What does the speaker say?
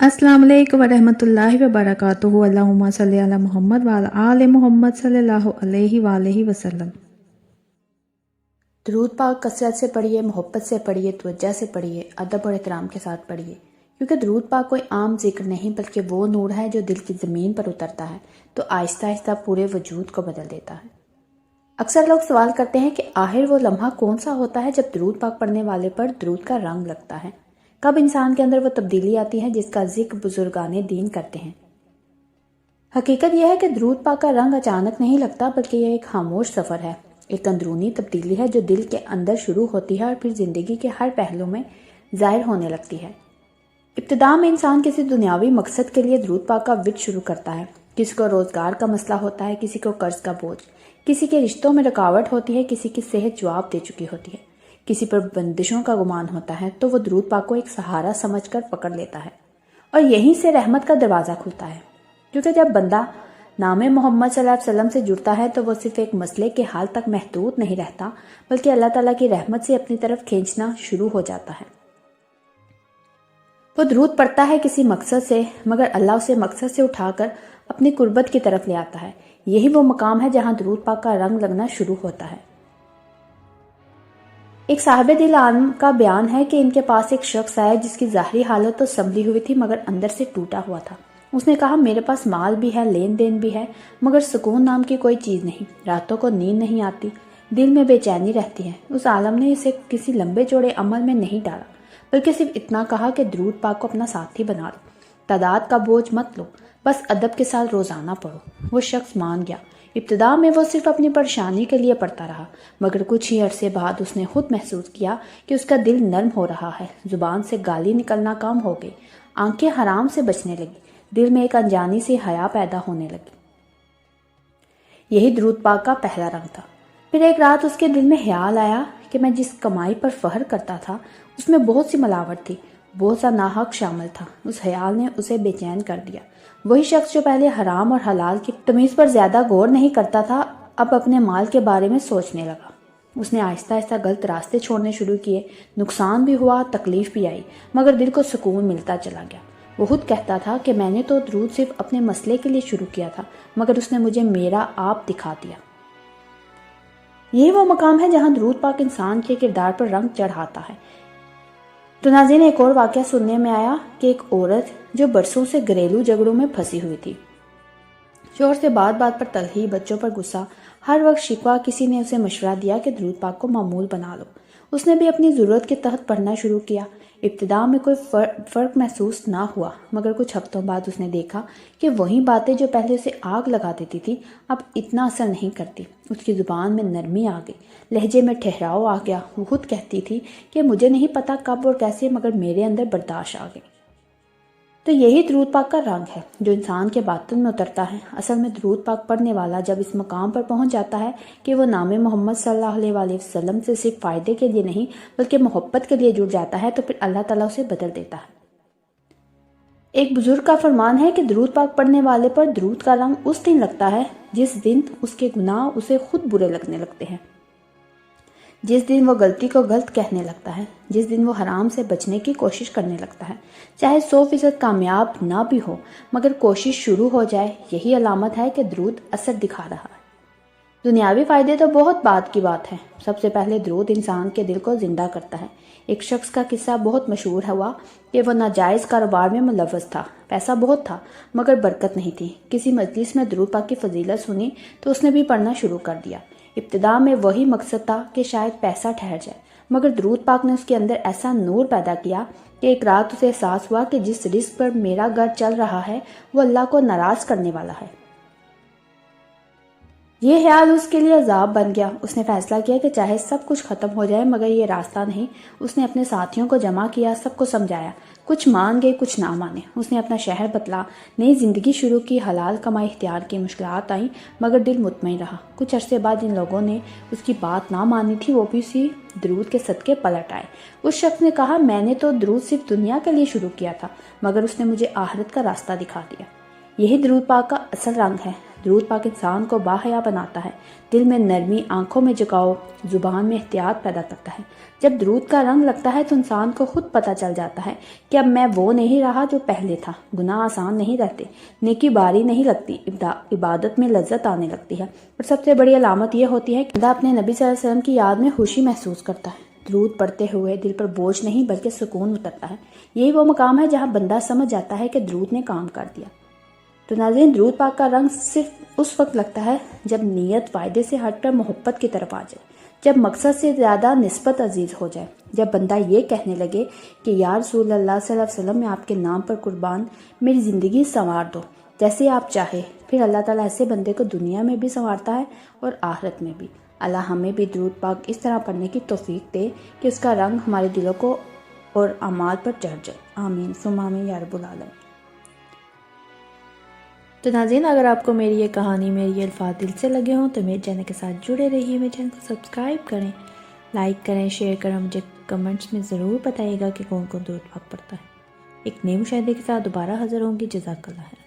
अस्सलाम वालेकुम वरहमतुल्लाहि वबरकातुहू। अल्लाहुम्मा सल्ली अला मुहम्मद व अला आले मुहम्मद सल्लल्लाहु अलैहि वसल्लम। दरूद पाक कसरत से पढ़िए, मोहब्बत से पढ़िए, तवज्जो से पढ़िए, अदब और एहतराम के साथ पढ़िए, क्योंकि दरूद पाक कोई आम जिक्र नहीं बल्कि वो नूर है जो दिल की ज़मीन पर उतरता है तो आहिस्ता आहिस्ता पूरे वजूद को बदल देता है। अक्सर लोग सवाल करते हैं कि आखिर वो लम्हा कौन सा होता है जब दरूद पाक पढ़ने वाले पर दरूद का रंग लगता है, कब इंसान के अंदर वो तब्दीली आती है जिसका जिक्र बुजुर्गाने दीन करते हैं। हकीकत यह है कि दरूद पाक का रंग अचानक नहीं लगता, बल्कि यह एक खामोश सफ़र है, एक अंदरूनी तब्दीली है जो दिल के अंदर शुरू होती है और फिर ज़िंदगी के हर पहलू में ज़ाहिर होने लगती है। इब्तिदा में इंसान किसी दुनियावी मकसद के लिए दरूद पाक का विर्द शुरू करता है। किसी को रोज़गार का मसला होता है, किसी को कर्ज का बोझ, किसी के रिश्तों में रुकावट होती है, किसी की सेहत जवाब दे चुकी होती है, किसी पर बंदिशों का गुमान होता है, तो वो दरूद पाक को एक सहारा समझकर पकड़ लेता है और यहीं से रहमत का दरवाज़ा खुलता है। क्योंकि जब बंदा नाम मोहम्मद सल्लल्लाहु अलैहि वसल्लम से जुड़ता है तो वो सिर्फ एक मसले के हाल तक महदूद नहीं रहता, बल्कि अल्लाह ताला की रहमत से अपनी तरफ खींचना शुरू हो जाता है। वो दरूद पढ़ता है किसी मकसद से, मगर अल्लाह उसे मकसद से उठाकर अपनी कुर्बत की तरफ ले आता है। यही वो मकाम है जहाँ दरूद पाक का रंग लगना शुरू होता है। एक साहिब दिल आलम का बयान है कि इनके पास एक शख्स आया जिसकी ज़ाहरी हालत तो संभली हुई थी मगर अंदर से टूटा हुआ था। उसने कहा, मेरे पास माल भी है, लेन देन भी है, मगर सुकून नाम की कोई चीज़ नहीं। रातों को नींद नहीं आती, दिल में बेचैनी रहती है। उस आलम ने इसे किसी लंबे चौड़े अमल में नहीं डाला, बल्कि सिर्फ इतना कहा कि दरूद पाक को अपना साथी बना लो, तादाद का बोझ मत लो, बस अदब के साथ रोज़ाना पढ़ो। वो शख्स मान गया। इब्तिदा में वो सिर्फ अपनी परेशानी के लिए पढ़ता रहा, मगर कुछ ही अरसे बाद उसने खुद महसूस किया कि उसका दिल नरम हो रहा है, जुबान से गाली निकलना कम हो गई, आंखें हराम से बचने लगी, दिल में एक अनजानी सी हया पैदा होने लगी। यही दरूद पाक का पहला रंग था। फिर एक रात उसके दिल में ख्याल आया कि मैं जिस कमाई पर फख्र करता था उसमें बहुत सी मिलावट थी, बहुत सा नाहक शामिल था। उस ख्याल ने उसे बेचैन कर दिया। वही शख्स जो पहले हराम और हलाल की तमीज़ पर ज़्यादा गौर नहीं करता था, अब अपने माल के बारे में सोचने लगा। उसने आहिस्ता आहिस्ता गलत रास्ते छोड़ने शुरू किए। नुकसान भी हुआ, तकलीफ भी आई, मगर दिल को सुकून मिलता चला गया। वो खुद कहता था कि मैंने तो दरूद सिर्फ अपने मसले के लिए शुरू किया था, मगर उसने मुझे मेरा आप दिखा दिया। यही वो मकाम है जहाँ दरूद पाक इंसान के किरदार पर रंग चढ़ाता है। तो नाज़रीन, एक और वाक़या सुनने में आया कि एक औरत जो बरसों से घरेलू झगड़ों में फंसी हुई थी, शोहर से बात बात पर तलखी, बच्चों पर गुस्सा, हर वक्त शिकवा, किसी ने उसे मशवरा दिया कि दरूद पाक को मामूल बना लो। उसने भी अपनी ज़रूरत के तहत पढ़ना शुरू किया। इब्तिदा में कोई फ़र्क महसूस ना हुआ, मगर कुछ हफ्तों बाद उसने देखा कि वही बातें जो पहले उसे आग लगा देती थी अब इतना असर नहीं करती। उसकी ज़ुबान में नरमी आ गई, लहजे में ठहराव आ गया। वो खुद कहती थी कि मुझे नहीं पता कब और कैसे, मगर मेरे अंदर बर्दाश्त आ गई। तो यही दरूद पाक का रंग है जो इंसान के बातिन में उतरता है। असल में दरूद पाक पढ़ने वाला जब इस मकाम पर पहुंच जाता है कि वो नाम मोहम्मद सल्लल्लाहु अलैहि वसल्लम से सिर्फ फ़ायदे के लिए नहीं बल्कि मोहब्बत के लिए जुड़ जाता है, तो फिर अल्लाह ताला उसे बदल देता है। एक बुजुर्ग का फरमान है कि दरूद पाक पढ़ने वाले पर दरूद का रंग उस दिन लगता है जिस दिन उसके गुनाह उसे खुद बुरे लगने लगते हैं, जिस दिन वो गलती को गलत कहने लगता है, जिस दिन वो हराम से बचने की कोशिश करने लगता है। चाहे 100% कामयाब ना भी हो, मगर कोशिश शुरू हो जाए, यही अलामत है कि दरूद असर दिखा रहा है। दुनियावी फ़ायदे तो बहुत बात की बात है। सबसे पहले दरूद इंसान के दिल को ज़िंदा करता है। एक शख्स का किस्सा बहुत मशहूर हुआ कि वह नाजायज़ कारोबार में मुलव्वस था। पैसा बहुत था मगर बरकत नहीं थी। किसी मजलिस में दरूद पाक की फजीलत सुनी तो उसने भी पढ़ना शुरू कर दिया। इब्तिदा में वही मकसद था कि शायद पैसा ठहर जाए, मगर दरूद पाक ने उसके अंदर ऐसा नूर पैदा किया कि एक रात उसे एहसास हुआ कि जिस रिस्क पर मेरा घर चल रहा है वो अल्लाह को नाराज़ करने वाला है। ये ख्याल उसके लिए अजाब बन गया। उसने फैसला किया कि चाहे सब कुछ खत्म हो जाए मगर ये रास्ता नहीं। उसने अपने साथियों को जमा किया, सबको समझाया, कुछ मान गए कुछ ना माने। उसने अपना शहर बदला, नई जिंदगी शुरू की, हलाल कमाई इख्तियार की। मुश्किलात आई मगर दिल मुतमईन रहा। कुछ अरसे बाद जिन लोगों ने उसकी बात ना मानी थी वो भी उसी दरूद के सदके पलट आए। उस शख्स ने कहा, मैंने तो दरूद सिर्फ दुनिया के लिए शुरू किया था, मगर उसने मुझे आखिरत का रास्ता दिखा दिया। यही दरूद पाक का असल रंग है। درود پاک انسان کو باحیا بناتا ہے، دل میں نرمی، آنکھوں میں جھکاؤ، زبان میں احتیاط پیدا کرتا ہے۔ جب درود کا رنگ لگتا ہے تو انسان کو خود پتہ چل جاتا ہے کہ اب میں وہ نہیں رہا جو پہلے تھا۔ گناہ آسان نہیں رہتے، نیکی باری نہیں لگتی، عبادت میں لذت آنے لگتی ہے، اور سب سے بڑی علامت یہ ہوتی ہے کہ بندہ اپنے نبی صلی اللہ علیہ وسلم کی یاد میں خوشی محسوس کرتا ہے۔ درود پڑھتے ہوئے دل پر بوجھ نہیں بلکہ سکون اترتا ہے۔ یہی وہ مقام ہے جہاں بندہ سمجھ جاتا ہے کہ درود نے کام کر دیا۔ تو ناظرین، درود پاک کا رنگ صرف اس وقت لگتا ہے جب نیت فائدے سے ہٹ کر محبت کی طرف آ جائے، جب مقصد سے زیادہ نسبت عزیز ہو جائے، جب بندہ یہ کہنے لگے کہ یا رسول اللہ صلی اللہ علیہ وسلم، میں آپ کے نام پر قربان، میری زندگی سنوار دو جیسے آپ چاہے، پھر اللہ تعالیٰ ایسے بندے کو دنیا میں بھی سنوارتا ہے اور آخرت میں بھی۔ اللہ ہمیں بھی درود پاک اس طرح پڑھنے کی توفیق دے کہ اس کا رنگ ہمارے دلوں کو اور اعمال پر چڑھ جائے۔ آمین ثم آمین یا رب العالمین۔ تو ناظرین، اگر آپ کو میری یہ کہانی، میری یہ الفاظ دل سے لگے ہوں تو میرے چینل کے ساتھ جڑے رہیے، میرے چینل کو سبسکرائب کریں، لائک کریں، شیئر کریں، مجھے کمنٹس میں ضرور بتائیے گا کہ کون کون درود پاک پڑھتا ہے۔ ایک نئی مشاہدے کے ساتھ دوبارہ حاضر ہوں گی۔ جزاک اللہ۔